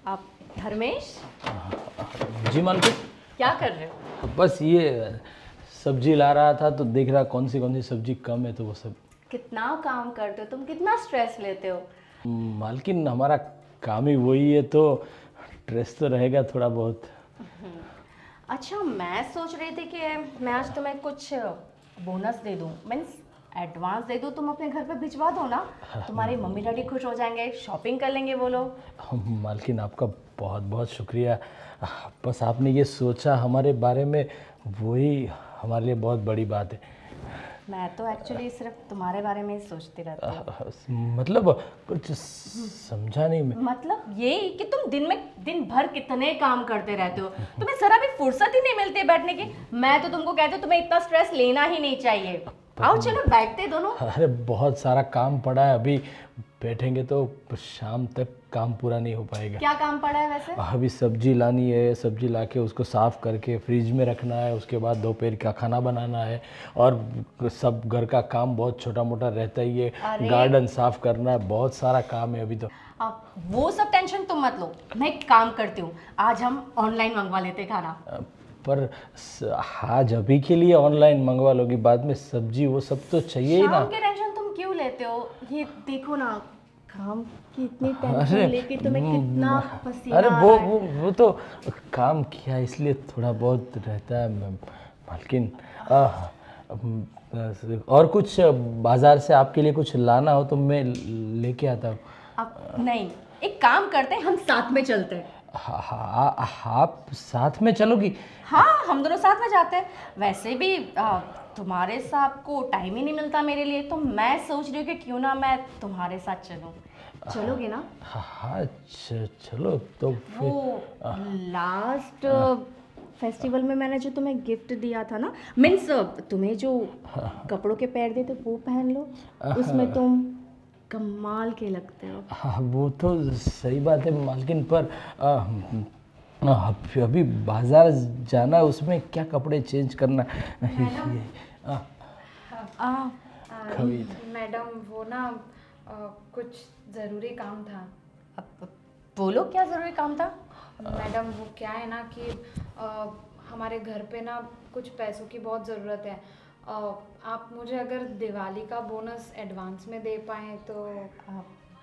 आप धर्मेश जी मालकिन। क्या कर रहे हो? बस ये सब्जी ला रहा था तो देख रहा कौन सी सब्जी कम है तो वो सब। कितना काम करते हो तुम, कितना स्ट्रेस लेते हो? मालकिन हमारा काम ही वही है तो स्ट्रेस तो रहेगा थोड़ा बहुत। अच्छा, मैं सोच रही थी कि मैं आज तुम्हें कुछ बोनस दे दूं, मीन्स एडवांस दे दूं, तुम अपने घर पे भिजवा दो ना। तुम्हारी मम्मी डैडी खुश हो जाएंगे, शॉपिंग कर लेंगे वो लोग। मालकिन आपका बहुत बहुत शुक्रिया। बस आपने ये सोचा हमारे बारे में, वही हमारे लिए बहुत बड़ी बात है। मैं तो एक्चुअली सिर्फ तुम्हारे बारे में ही सोचती रहती हूँ। मतलब कुछ समझा नहीं मैं। मतलब ये कि तुम दिन भर कितने काम करते रहते हो, तुम्हें जरा भी फुर्सत ही नहीं मिलती है बैठने की। मैं तो तुमको कहती हूँ तुम्हें इतना स्ट्रेस लेना ही नहीं चाहिए। आओ चलो बैठते दोनों। अरे बहुत सारा काम पड़ा है, अभी बैठेंगे तो शाम तक काम पूरा नहीं हो पाएगा। क्या काम पड़ा है वैसे? अभी सब्जी लानी है, सब्जी लाके उसको साफ़ करके फ्रिज में रखना है, उसके बाद दोपहर का खाना बनाना है और सब घर का काम बहुत छोटा मोटा रहता ही है। गार्डन साफ़ करना है, बहुत सारा काम है अभी तो। अब वो सब टेंशन तुम मत लो, मैं एक काम करती हूँ, आज हम ऑनलाइन मंगवा लेते खाना। पर आज अभी के लिए ऑनलाइन मंगवा लोगी, बाद में सब्जी वो सब तो चाहिए ही ना। शाम की टेंशन तुम क्यों लेते हो? ये देखो ना, काम की इतनी टेंशन लेके तुम्हें कितना पसीना अरे आ वो रहा है। वो वो तो काम किया इसलिए थोड़ा बहुत रहता है मालकिन। और कुछ बाजार से आपके लिए कुछ लाना हो तो मैं लेके आता हूँ। अब नहीं, एक काम करते हैं, हम साथ में चलते हैं। आप साथ में चलोगी? हाँ, हम दोनों साथ में जाते हैं। वैसे भी तुम्हारे साथ को टाइम ही नहीं मिलता मेरे लिए, तो मैं सोच रही हूँ कि क्यों ना मैं तुम्हारे साथ चलूँ। चलोगे ना? हाँ चलो तो फिर। वो लास्ट फेस्टिवल में मैंने जो तुम्हें गिफ्ट दिया था ना, मीन्स तुम्हें जो कपड़ों के पैर देते वो पहन लो, उसमें तुम कमाल के लगते हो। हाँ वो तो सही बात है मालकिन, पर अभी बाजार जाना है, उसमें क्या कपड़े चेंज करना ये। मैडम वो ना कुछ ज़रूरी काम था। अब बोलो क्या ज़रूरी काम था? मैडम वो क्या है ना कि हमारे घर पे ना कुछ पैसों की बहुत ज़रूरत है। आप मुझे अगर दिवाली का बोनस एडवांस में दे पाएँ तो।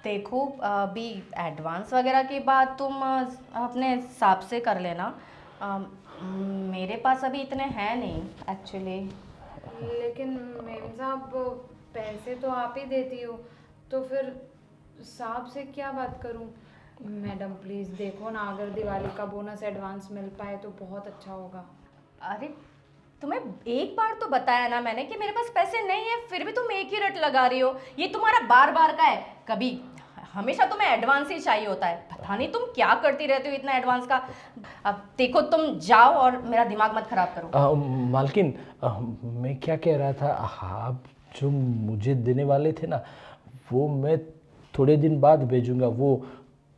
देखो, अभी एडवांस वगैरह की बात तुम अपने हिसाब से कर लेना। मेरे पास अभी इतने हैं नहीं एक्चुअली। लेकिन मेम साहब पैसे तो आप ही देती हो, तो फिर साहब से क्या बात करूं? मैडम प्लीज़ देखो ना, अगर दिवाली का बोनस एडवांस मिल पाए तो बहुत अच्छा होगा। अरे तुम्हें एक बार तो बताया ना मैंने कि मेरे पास पैसे नहीं है, फिर भी तुम एक ही रट लगा रही हो। ये तुम्हारा बार बार का है, कभी हमेशा तुम्हें एडवांस ही चाहिए होता है। पता नहीं तुम क्या करती रहती हो इतना एडवांस का। अब देखो, तुम जाओ और मेरा दिमाग मत खराब करो। मालकिन, मैं क्या कह रहा था, आप जो मुझे देने वाले थे ना, वो मैं थोड़े दिन बाद भेजूंगा। वो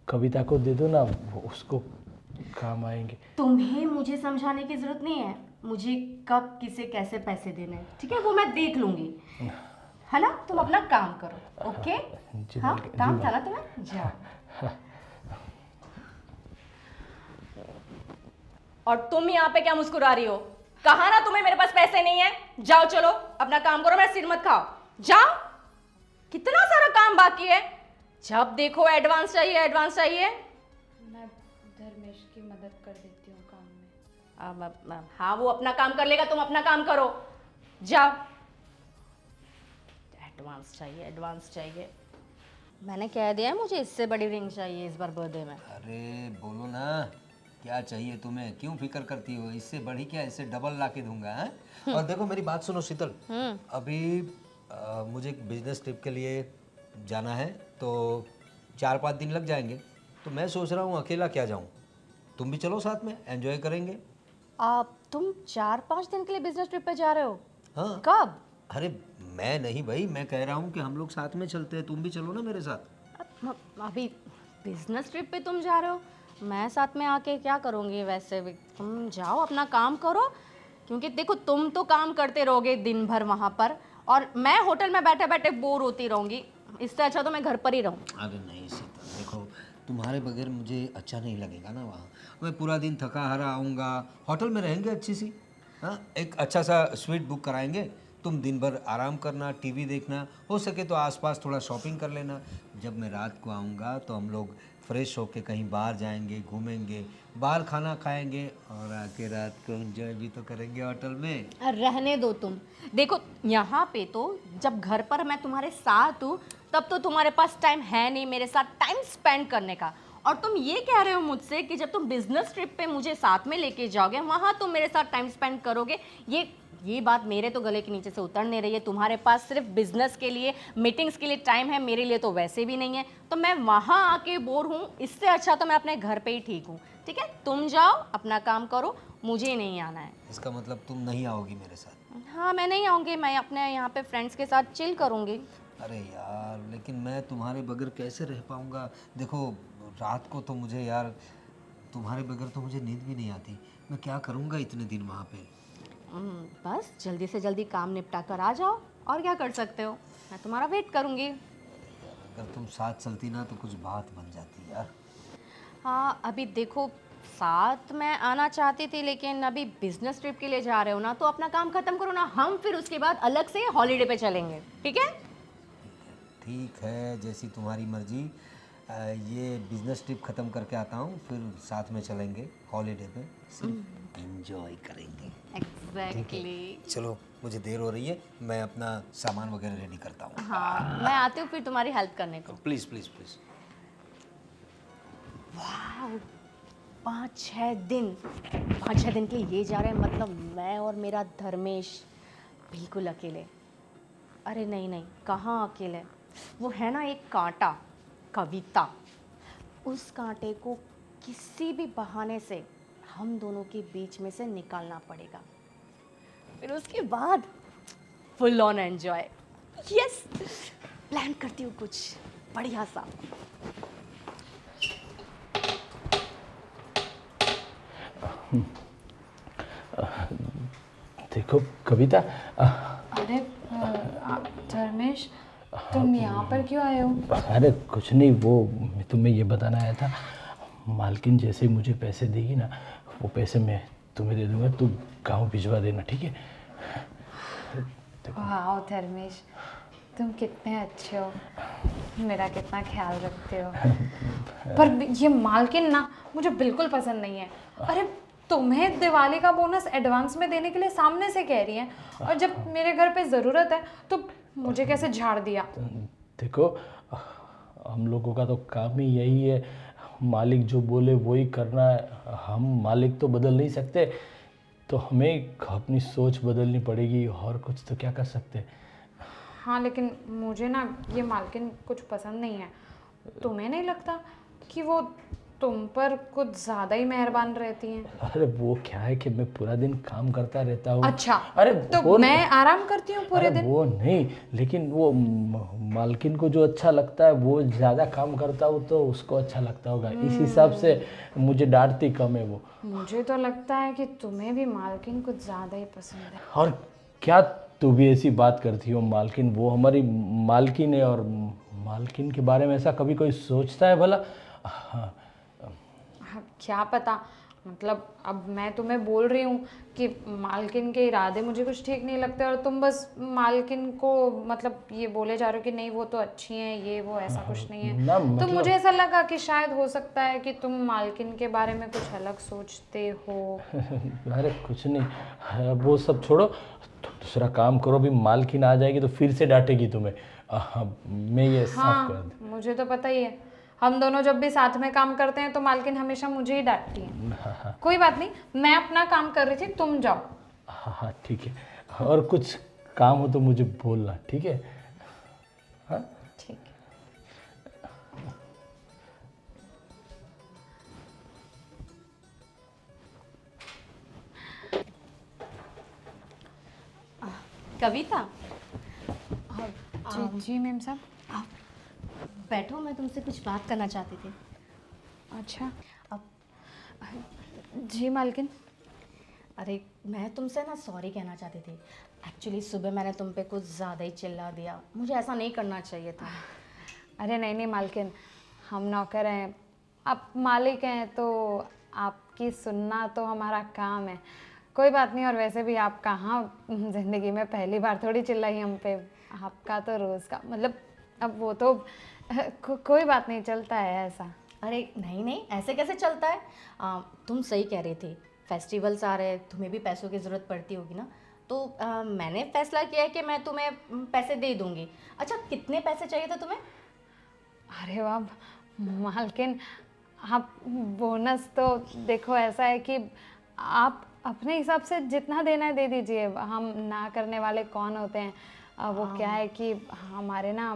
कविता को दे दो ना, वो उसको काम आएंगे। तुम्हें मुझे समझाने की जरूरत नहीं है मुझे कब किसे कैसे पैसे देने हैं, ठीक है? वो मैं देख लूंगी, है ना? तुम अपना काम करो, ओके? हाँ, काम था ना तुम्हें, जाओ। और तुम यहाँ पे क्या मुस्कुरा रही हो? कहा ना तुम्हें मेरे पास पैसे नहीं है। जाओ चलो अपना काम करो, मेरा सिर मत खाओ, जाओ। कितना सारा काम बाकी है, जब देखो एडवांस चाहिए एडवांस चाहिए। मैं धर्मेश की मदद कर देती हूँ काम में। हाँ, वो अपना काम कर लेगा, तुम अपना काम करो, जाओ। एडवांस चाहिए एडवांस चाहिए। मैंने कह दिया है मुझे इससे बड़ी रिंग चाहिए इस बार बर्थडे में। अरे बोलो ना, क्या चाहिए तुम्हें? क्यों फिक्र करती हो? इससे बढ़ी क्या, इससे डबल ला के दूंगा है? और देखो मेरी बात सुनो शीतल, अभी मुझे एक बिजनेस ट्रिप के लिए जाना है तो 4-5 दिन लग जाएंगे। तो मैं सोच रहा हूँ अकेला क्या जाऊँ, तुम भी चलो साथ में, एंजॉय करेंगे। तुम 4-5 दिन के लिए बिजनेस ट्रिप पे जा रहे हो? हाँ। कब? अरे मैं नहीं भाई, मैं कह रहा हूँ कि हम लोग साथ में चलते हैं, तुम भी चलो ना मेरे साथ। अभी बिजनेस ट्रिप पे तुम जा रहे हो, मैं साथ में आके क्या करूँगी? वैसे भी तुम जाओ अपना काम करो, क्योंकि देखो तुम तो काम करते रहोगे दिन भर वहाँ पर, और मैं होटल में बैठे बैठे बोर होती रहूँगी। इससे अच्छा तो मैं घर पर ही रहूँ। अरे नहीं शीतल, देखो तुम्हारे बगैर मुझे अच्छा नहीं लगेगा ना वहाँ। मैं पूरा दिन थका हारा आऊँगा, होटल में रहेंगे अच्छी सी, हाँ एक अच्छा सा स्वीट बुक कराएंगे, तुम दिन भर आराम करना, टीवी देखना, हो सके तो आसपास थोड़ा शॉपिंग कर लेना। जब मैं रात को आऊँगा तो हम लोग फ्रेश होके कहीं बाहर जाएंगे, घूमेंगे, बाहर खाना खाएंगे और आके रात को एंजॉय भी तो करेंगे होटल में। रहने दो तुम। देखो यहाँ पे तो जब घर पर मैं तुम्हारे साथ हूँ तब तो तुम्हारे पास टाइम है नहीं मेरे साथ टाइम स्पेंड करने का, और तुम ये कह रहे हो मुझसे कि जब तुम बिजनेस ट्रिप पे मुझे साथ में लेके जाओगे वहाँ तुम मेरे साथ टाइम स्पेंड करोगे। ये बात मेरे तो गले के नीचे से उतर नहीं रही है। तुम्हारे पास सिर्फ बिजनेस के लिए, मीटिंग्स के लिए टाइम है, मेरे लिए तो वैसे भी नहीं है। तो मैं वहाँ आके बोर हूँ, इससे अच्छा तो मैं अपने घर पे ही ठीक हूँ। ठीक है, तुम जाओ अपना काम करो, मुझे नहीं आना है। इसका मतलब तुम नहीं आओगी मेरे साथ? हाँ मैं नहीं आऊँगी, मैं अपने यहाँ पे फ्रेंड्स के साथ चिल करूँगी। अरे यार लेकिन मैं तुम्हारे बगैर कैसे रह पाऊँगा? देखो रात को तो मुझे यार तुम्हारे बगैर तो मुझे नींद भी नहीं आती। मैं क्या करूँगा इतने दिन वहाँ पे? बस जल्दी से जल्दी काम निपटा कर आ जाओ, और क्या कर सकते हो, मैं तुम्हारा वेट करूँगी। अगर तुम साथ चलती ना तो कुछ बात बन जाती यार। हाँ अभी देखो, साथ मैं आना चाहती थी लेकिन अभी बिजनेस ट्रिप के लिए जा रहे हो ना, तो अपना काम खत्म करो ना, हम फिर उसके बाद अलग से हॉलीडे पे चलेंगे। ठीक है? ठीक है जैसी तुम्हारी मर्जी। ये बिजनेस ट्रिप ख़त्म करके आता हूँ, फिर साथ में चलेंगे हॉलीडे पे, सिर्फ एंजॉय करेंगे। एग्जैक्टली। चलो मुझे देर हो रही है, मैं अपना सामान वगैरह रेडी करता हूँ। हाँ मैं आती हूँ फिर तुम्हारी हेल्प करने को। Please please please. 5-6 दिन के लिए ये जा रहे हैं, मतलब मैं और मेरा धर्मेश बिल्कुल अकेले। अरे नहीं नहीं, कहाँ अकेले, वो है ना एक कांटा, कविता। उस कांटे को किसी भी बहाने से हम दोनों के बीच में से निकालना पड़ेगा, फिर उसके बाद full on enjoy. Yes, plan करती हूँ कुछ बढ़िया सा। देखो कविता, अरे धर्मेश, तुम यहाँ पर क्यों आए हो? अरे कुछ नहीं, वो मैं तुम्हें ये बताना आया था। मालकिन जैसे ही मुझे पैसे देगी ना, वो पैसे मैं तुम्हें दे दूंगा, तू गांव भिजवा देना, ठीक है? वाह धर्मेश, तुम कितने अच्छे हो, मेरा कितना ख्याल रखते हो। पर ये मालकिन ना मुझे बिल्कुल पसंद नहीं है। अरे तुम्हें दिवाली का बोनस एडवांस में देने के लिए सामने से कह रही हैं, और जब मेरे घर पे ज़रूरत है तो मुझे कैसे झाड़ दिया। देखो हम लोगों का तो काम ही यही है, मालिक जो बोले वही करना है। हम मालिक तो बदल नहीं सकते, तो हमें अपनी सोच बदलनी पड़ेगी, और कुछ तो क्या कर सकते। हाँ लेकिन मुझे ना ये मालकिन कुछ पसंद नहीं है। तुम्हें नहीं लगता कि वो तुम पर कुछ ज़्यादा ही मेहरबान रहती हैं? अरे वो क्या है कि मैं पूरा दिन काम करता रहता हूँ। अच्छा, अरे तो वो मैं आराम करती हूँ पूरे अरे दिन। वो नहीं, लेकिन वो मालकिन को जो अच्छा लगता है, वो ज़्यादा काम करता हूँ तो उसको अच्छा लगता होगा, इस हिसाब से मुझे डांटती कम है वो। मुझे तो लगता है कि तुम्हें भी मालकिन कुछ ज़्यादा ही पसंद है। और क्या तू भी ऐसी बात करती हो? मालकिन वो हमारी मालकिन है, और मालकिन के बारे में ऐसा कभी कोई सोचता है भला? हाँ, हाँ, क्या पता, मतलब अब मैं तुम्हें बोल रही हूँ कि मालकिन के इरादे मुझे कुछ ठीक नहीं लगते, और तुम बस मालकिन को मतलब ये बोले जा रहे हो कि नहीं वो तो अच्छी हैं, ये वो ऐसा कुछ नहीं है। ना तो मतलब मुझे ऐसा लगा कि शायद हो सकता है कि तुम मालकिन के बारे में कुछ अलग सोचते हो। अरे कुछ नहीं, वो सब छोड़ो, तो दूसरा काम करो। अभी मालकिन आ जाएगी तो फिर से डांटेगी तुम्हें। मैं ये साफ कर दूं। हाँ मुझे तो पता ही है, हम दोनों जब भी साथ में काम करते हैं तो मालकिन हमेशा मुझे ही डांटती है। कोई बात नहीं, मैं अपना काम कर रही थी, तुम जाओ। हाँ हाँ ठीक है, और कुछ काम हो तो मुझे बोलना, ठीक है? हाँ ठीक है। कविता, जी जी मैम साहब। बैठो, मैं तुमसे कुछ बात करना चाहती थी। अच्छा अब जी मालकिन। अरे मैं तुमसे ना सॉरी कहना चाहती थी। एक्चुअली सुबह मैंने तुम पे कुछ ज़्यादा ही चिल्ला दिया, मुझे ऐसा नहीं करना चाहिए था। अरे नहीं नहीं मालकिन, हम नौकर हैं, आप मालिक हैं तो आपकी सुनना तो हमारा काम है। कोई बात नहीं, और वैसे भी आप कहाँ ज़िंदगी में पहली बार थोड़ी चिल्लाई हम पे, आपका तो रोज़ का मतलब, अब वो तो कोई बात नहीं, चलता है ऐसा। अरे नहीं नहीं, ऐसे कैसे चलता है? तुम सही कह रही थी, फेस्टिवल्स आ रहे हैं, तुम्हें भी पैसों की ज़रूरत पड़ती होगी ना, तो मैंने फैसला किया है कि मैं तुम्हें पैसे दे दूंगी। अच्छा, कितने पैसे चाहिए थे तुम्हें? अरे वाह मालकिन, आप बोनस तो देखो ऐसा है कि आप अपने हिसाब से जितना देना है दे दीजिए, हम ना करने वाले कौन होते हैं। वो क्या है कि हमारे ना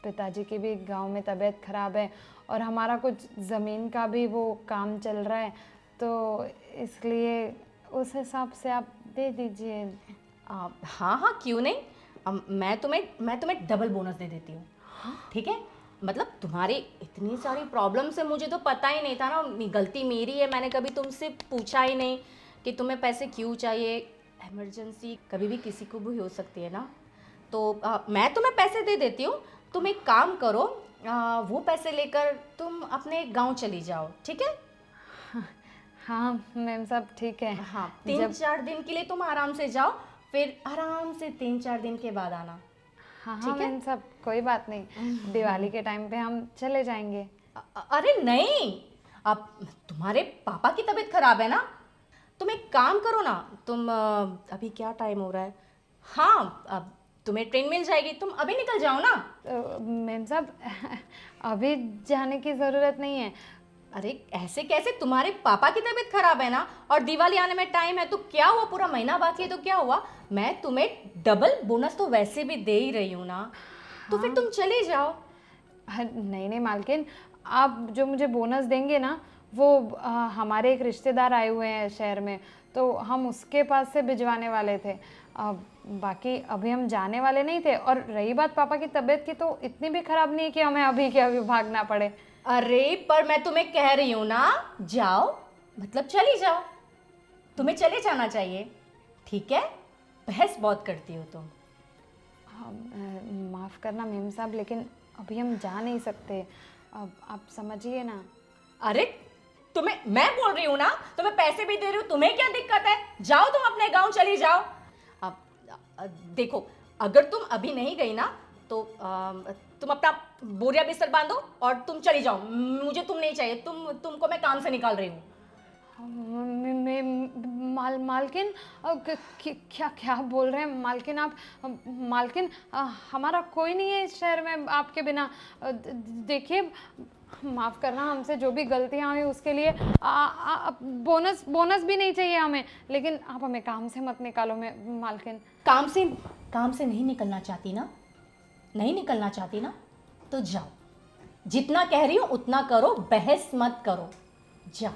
पिताजी की भी गांव में तबीयत ख़राब है और हमारा कुछ ज़मीन का भी वो काम चल रहा है, तो इसलिए उस हिसाब से आप दे दीजिए। हाँ हाँ, क्यों नहीं। मैं तुम्हें डबल बोनस दे देती हूँ, ठीक है? मतलब तुम्हारी इतनी सारी प्रॉब्लम से मुझे तो पता ही नहीं था ना, गलती मेरी है, मैंने कभी तुमसे पूछा ही नहीं कि तुम्हें पैसे क्यों चाहिए। इमरजेंसी कभी भी किसी को भी हो सकती है ना, तो मैं तुम्हें पैसे दे देती हूँ। तुम एक काम करो, वो पैसे लेकर तुम अपने गांव चली जाओ, ठीक है? हाँ मैम साहब ठीक है। हाँ, 3-4 दिन के लिए तुम आराम से जाओ, फिर आराम से 3-4 दिन के बाद आना। हाँ ठीक हाँ है? मैम साहब, कोई बात नहीं, दिवाली के टाइम पे हम चले जाएंगे। अरे नहीं, अब तुम्हारे पापा की तबीयत खराब है ना, तुम एक काम करो ना, तुम अभी क्या टाइम हो रहा है? हाँ, अब तुम्हें ट्रेन मिल जाएगी, तुम अभी निकल जाओ ना। मैम साहब अभी जाने की ज़रूरत नहीं है। अरे ऐसे कैसे, तुम्हारे पापा की तबीयत खराब है ना, और दिवाली आने में टाइम है, तो क्या हुआ, पूरा महीना बाकी है तो क्या हुआ? मैं तुम्हें डबल बोनस तो वैसे भी दे ही रही हूँ ना, तो फिर तुम चले जाओ। नहीं नहीं मालकिन, आप जो मुझे बोनस देंगे ना, वो हमारे एक रिश्तेदार आए हुए हैं शहर में, तो हम उसके पास से भिजवाने वाले थे। बाकी अभी हम जाने वाले नहीं थे, और रही बात पापा की तबीयत की, तो इतनी भी ख़राब नहीं है कि हमें अभी के अभी भागना पड़े। अरे पर मैं तुम्हें कह रही हूँ ना, जाओ, मतलब चली जाओ, तुम्हें चले जाना चाहिए, ठीक है? बहस बहुत करती हो तुम। माफ़ करना मेम साहब, लेकिन अभी हम जा नहीं सकते, अब आप समझिए ना। अरे तुम्हें मैं बोल रही हूँ ना, तुम्हें पैसे भी दे रही हूँ, तुम्हें क्या दिक्कत है? जाओ, तुम अपने गांव चली जाओ। अब देखो, अगर तुम अभी नहीं गई ना, तो तुम अपना बोरिया बिस्तर बांधो और तुम चली जाओ, मुझे तुम नहीं चाहिए, तुमको मैं काम से निकाल रही हूँ। मालकिन क्या क्या बोल रहे हैं मालकिन आप? मालकिन हमारा कोई नहीं है इस शहर में आपके बिना। देखिए, माफ़ करना, हमसे जो भी गलतियाँ हुई उसके लिए बोनस भी नहीं चाहिए हमें, लेकिन आप हमें काम से मत निकालो मालकिन। काम से नहीं निकलना चाहती ना, नहीं निकलना चाहती ना, तो जाओ, जितना कह रही हो उतना करो, बहस मत करो, जाओ,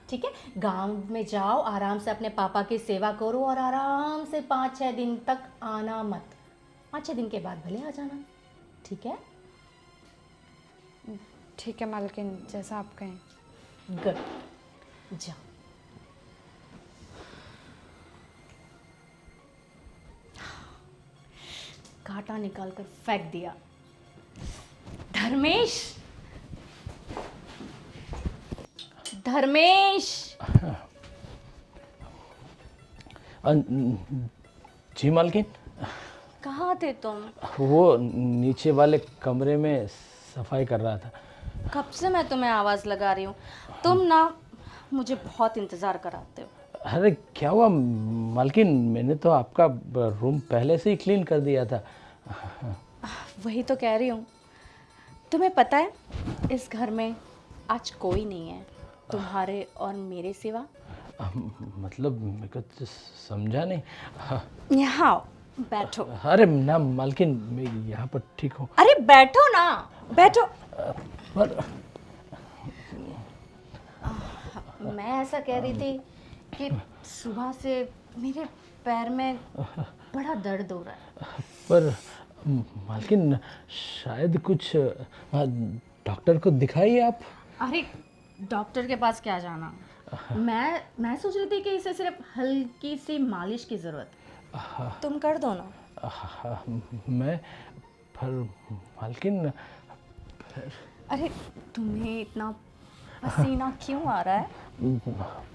ठीक है? गांव में जाओ, आराम से अपने पापा की सेवा करो, और आराम से 5-6 दिन तक आना मत, 5-6 दिन के बाद भले आ जाना, ठीक है? ठीक है मालकिन, जैसा आप कहें। गुड, जाओ। कांटा निकाल कर फेंक दिया। धर्मेश, धर्मेश। जी मालकिन, कहाँ थे तुम? वो नीचे वाले कमरे में सफाई कर रहा था। कब से मैं तुम्हें आवाज़ लगा रही हूँ, तुम ना मुझे बहुत इंतज़ार कराते हो। अरे क्या हुआ मालकिन, मैंने तो आपका रूम पहले से ही क्लीन कर दिया था। वही तो कह रही हूँ, तुम्हें पता है इस घर में आज कोई नहीं है तुम्हारे और मेरे सिवा। मतलब मैं कुछ समझा नहीं। यहाँ आओ, बैठो। अरे ना मालकिन, मैं यहाँ पर ठीक हूँ। अरे बैठो ना, बैठो। पर मैं ऐसा कह रही थी कि सुबह से मेरे पैर में बड़ा दर्द हो रहा है। पर मालकिन, शायद कुछ डॉक्टर को दिखाइए आप। अरे डॉक्टर के पास क्या जाना, मैं सोच रही थी कि इसे सिर्फ हल्की सी मालिश की ज़रूरत, तुम कर दो ना। मैं पर मालकिन, अरे तुम्हें इतना पसीना क्यों आ रहा है?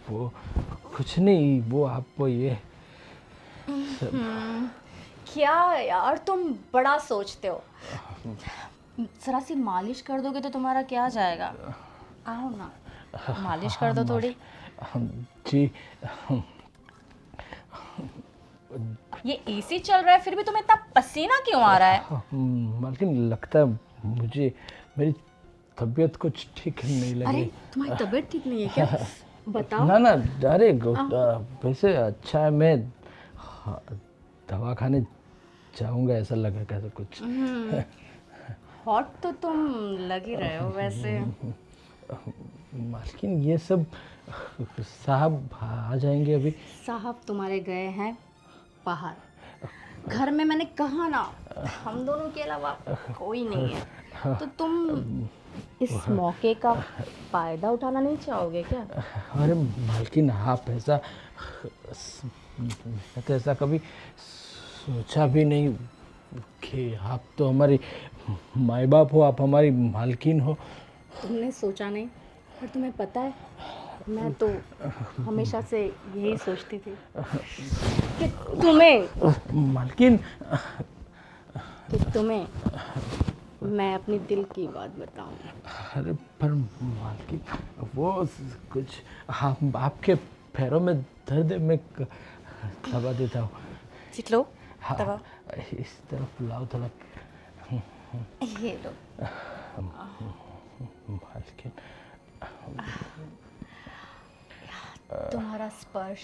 वो कुछ नहीं, वो आपको ये क्या यार तुम बड़ा सोचते हो। जरा सी मालिश कर दोगे तो तुम्हारा क्या जाएगा? आओ ना, मालिश कर दो थोड़ी। जी। ये एसी चल रहा है फिर भी तुम्हें इतना पसीना क्यों आ रहा है? मालकिन लगता है मुझे मेरी तबीयत कुछ ठीक नहीं लग अरे रही। तुम्हारी तबीयत ठीक नहीं है क्या? बताओ। ना ना, अरे वैसे अच्छा है, मैं दवा खाने जाऊंगा, ऐसा लगा कैसे कुछ। हॉट तो तुम लग ही रहे हो वैसे। मालकिन ये सब साहब आ जाएंगे अभी। साहब तुम्हारे गए हैं बाहर, घर में मैंने कहा ना हम दोनों के अलावा कोई नहीं है, तो तुम इस मौके का फायदा उठाना नहीं चाहोगे क्या? अरे मालकिन आप ऐसा, मैं तो ऐसा कभी सोचा भी नहीं कि आप तो हमारी माँ बाप हो, आप हमारी मालकिन हो। तुमने सोचा नहीं, पर तुम्हें पता है मैं तो हमेशा से यही सोचती थी कि मालकिन तुम्हें मैं अपनी दिल की बात बताऊं। अरे पर मालकिन वो कुछ आपके पैरों में दर्द है, मैं दबा देता हूँ। लो हाँ, दबा। इस तरफ लाओ थोड़ा। ये लो। मालकिन तुम्हारा स्पर्श।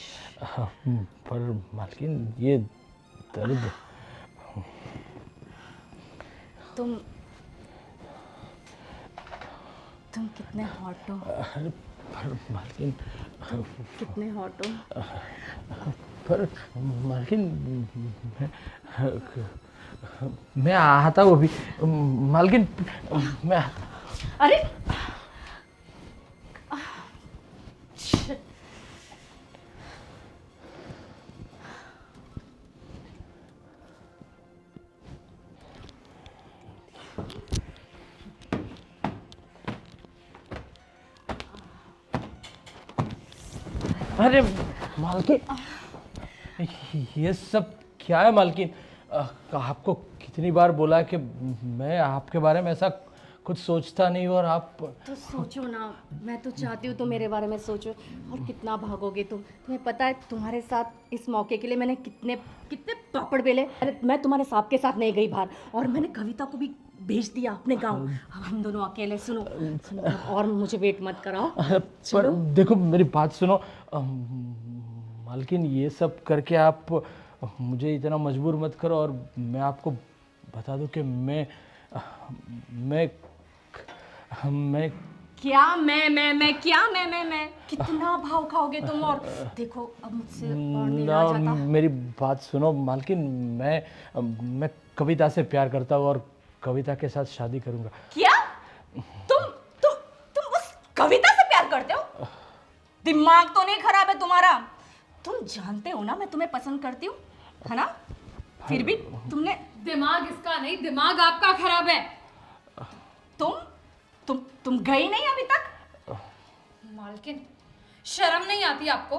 पर मालकिन ये दर्द, तुम कितने हॉट हो। अरे पर मालकिन, कितने हॉट हो। पर मालकिन मैं आता हूँ अभी। मालकिन मैं, अरे अरे मालकिन ये सब क्या है मालकिन? आपको कितनी बार बोला कि मैं आपके बारे में ऐसा कुछ सोचता नहीं, और आप तो सोचो ना, मैं तो चाहती हूँ तुम मेरे बारे में सोचो। और कितना भागोगे तुम? तुम्हें पता है तुम्हारे साथ इस मौके के लिए मैंने कितने कितने पापड़ बेले। अरे मैं तुम्हारे साहब के साथ नहीं गई बाहर, और मैंने कविता को भी भेज दिया अपने गांव। अब हम दोनों अकेले। सुनो सुनो, और मुझे वेट मत कराओ। पर देखो मेरी बात सुनो। मालकिन ये सब करके आप मुझे इतना मजबूर मत करो, और मैं आपको बता दूं कि मैं क्या मैं कितना भाव खाओगे तुम? और देखो अब मुझसे और नहीं रहा जाता। मेरी बात सुनो मालकिन, मैं कविता से प्यार करता हूँ, और कविता के साथ शादी करूंगा। क्या? तुम उस कविता से प्यार करते हो? दिमाग तो नहीं खराब है तुम्हारा? तुम जानते हो ना मैं तुम्हें पसंद करती हूँ, है ना? फिर भी तुमने। दिमाग इसका नहीं, दिमाग आपका खराब है। तुम गई नहीं अभी तक? मालकिन शर्म नहीं आती आपको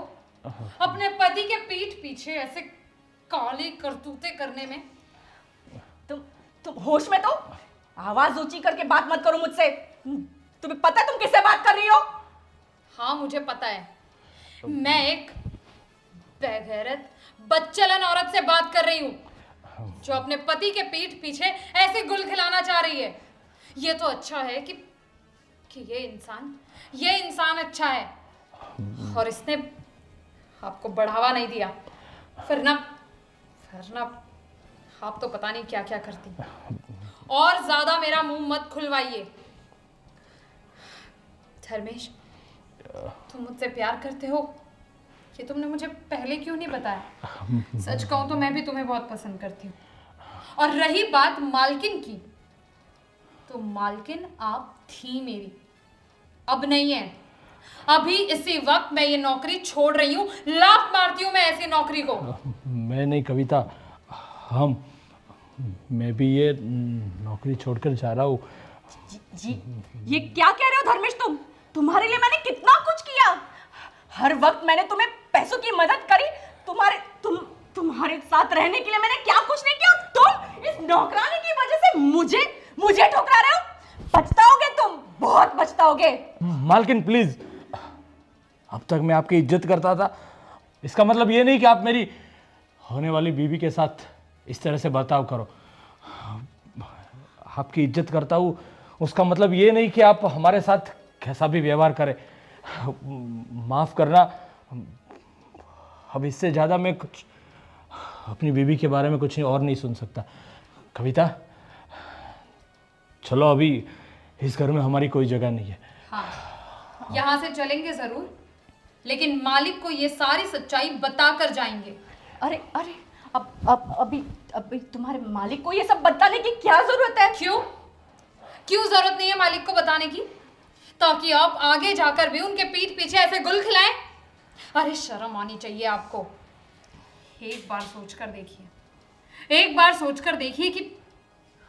अपने पति के पीठ पीछे ऐसे काली करतूतें करने में? तुम होश में तो? आवाज ऊंची करके बात मत करो मुझसे। तुम्हें पता है तुम किससे बात कर रही हो? हाँ मुझे पता है, मैं एक बेगैरत बदचलन औरत से बात कर रही हूँ जो अपने पति के पीठ पीछे ऐसे गुल खिलाना चाह रही है। ये तो अच्छा है कि ये इंसान अच्छा है, और इसने आपको बढ़ावा नहीं दिया। फिर ना आप तो पता नहीं क्या क्या करती। और ज्यादा मेरा मुंह मत खुलवाइए। धर्मेश, तुम मुझसे प्यार करते हो, ये तुमने मुझे पहले क्यों नहीं बताया? सच कहूं तो मैं भी तुम्हें बहुत पसंद करती हूँ। और रही बात मालकिन की, तो मालकिन आप थी मेरी, अब नहीं है। अभी इसी वक्त मैं ये नौकरी छोड़ रही हूँ, लात मारती हूँ मैं ऐसी नौकरी को। मैं नहीं कविता, मैं भी ये नौकरी छोड़कर जा रहा हूँ। जी ये क्या कह रहे हो धर्मेश? तुम्हारे लिए मैंने कितना कुछ किया। हर वक्त मैंने तुम्हें पैसों की मदद करी। तुम्हारे साथ रहने के लिए मैंने क्या कुछ नहीं किया। तुम इस नौकरानी की वजह से मुझे ठुकरा रहे हो। पछताओगे तुम, बहुत पछताओगे। मालकिन प्लीज, अब तक मैं आपकी इज्जत करता था, इसका मतलब ये नहीं कि आप मेरी होने वाली बीवी के साथ इस तरह से बर्ताव करो। आपकी इज्जत करता हूँ, उसका मतलब ये नहीं कि आप हमारे साथ कैसा भी व्यवहार करें। माफ़ करना, अब इससे ज़्यादा मैं कुछ अपनी बीवी के बारे में कुछ और नहीं सुन सकता। कविता, चलो, अभी इस घर में हमारी कोई जगह नहीं है। हाँ, यहाँ से चलेंगे जरूर, लेकिन मालिक को ये सारी सच्चाई बताकर जाएंगे। अरे अभी तुम्हारे मालिक को ये सब बताने की क्या जरूरत है? क्यों जरूरत नहीं है मालिक को बताने की? ताकि आप आगे जाकर भी उनके पीठ पीछे ऐसे गुल खिलाएं? अरे शर्म आनी चाहिए आपको। एक बार सोचकर देखिए कि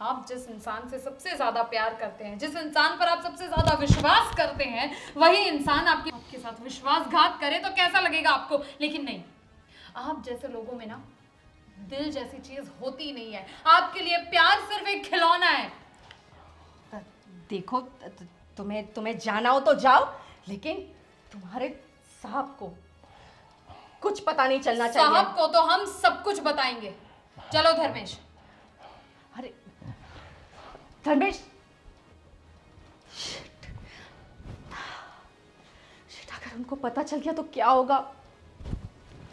आप जिस इंसान से सबसे ज्यादा प्यार करते हैं, जिस इंसान पर आप सबसे ज्यादा विश्वास करते हैं, वही इंसान आपके साथ विश्वासघात करे तो कैसा लगेगा आपको? लेकिन नहीं, आप जैसे लोगों में ना दिल जैसी चीज होती नहीं है। आपके लिए प्यार सिर्फ एक खिलौना है। देखो, तुम्हें जाना हो तो जाओ, लेकिन तुम्हारे साहब को कुछ पता नहीं चलना चाहिए। साहब को तो हम सब कुछ बताएंगे। चलो धर्मेश। अरे धर्मेश, शिट, अगर उनको पता चल गया तो क्या होगा?